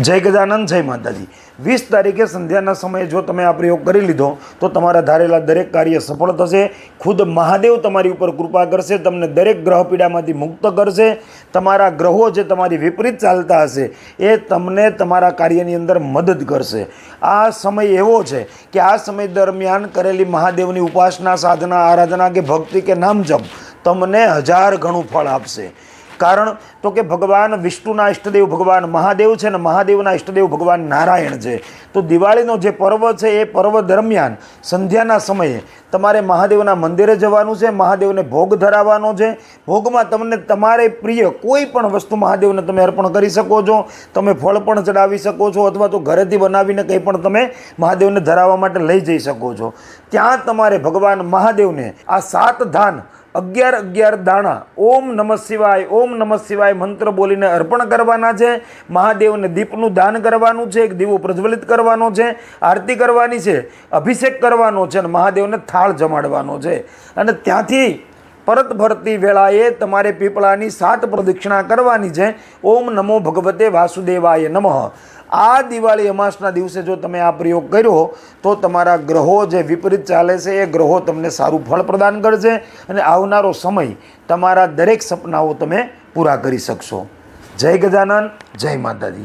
जय गजानन जय माताजी। 20 तारीखे संध्याना समय जो तमे आ प्रयोग करी लीधो तो तमारा धारेला दरेक कार्य सफल थशे। खुद महादेव तमारी उपर कृपा करशे, तमने दरेक ग्रह पीड़ामांथी मुक्त करशे। तमारा ग्रहो जे तमारी विपरीत चालता हशे ए तमने तमारा कार्यनी अंदर मदद करशे। आ समय एवो छे कि आ समय दरमियान करेली महादेवनी उपासना, साधना, आराधना के भक्ति के नाम जप तमने 1000 गणुं फळ आपशे। कारण तो कि भगवान विष्णुना इष्टदेव भगवान महादेव है, महादेवना इष्टदेव भगवान नारायण है। तो दिवाळीनो जे पर्व है ए पर्व दरमियान संध्याना समये तमारे महादेवना मंदिरे जवानुं छे, महादेवने भोग धरावવાનો छे। भोगमां तमने तमारे प्रिय कोई पण वस्तु महादेवने तमे अर्पण करी शको छो। तमे फळ पण चढ़ावी शको छो अथवा तो घरेथी बनावीने कंई पण तमे महादेवने धराववा माटे लई जई शको छो। त्यां तमारे भगवान महादेवने आ 7 धान 11 दाणा ओम नमः शिवाय मंत्र बोलीने अर्पण करवाना छे। महादेवने दीपनु दान करवानुं छे, एक दीवो प्रज्वलित करवानो छे, आरती करवानी छे, अभिषेक करवानो छे, महादेवने थाळ जमाडवानो छे। अने त्यांथी परत भरती वेळाए तमारे पीपळानी 7 प्रदक्षिणा करवानी छे। ओम नमो भगवते वासुदेवाय नमः। आ दिवाળી અમાસના દિવસે જો તમે આ પ્રયોગ કર્યો તો તમારા ગ્રહો જે વિપરીત ચાલે છે એ ગ્રહો તમને સારું ફળ પ્રદાન કરશે અને આવનારો સમય તમારા દરેક સપનાઓ તમે પૂરા કરી શકશો। જય ગજાનન, જય માતાજી।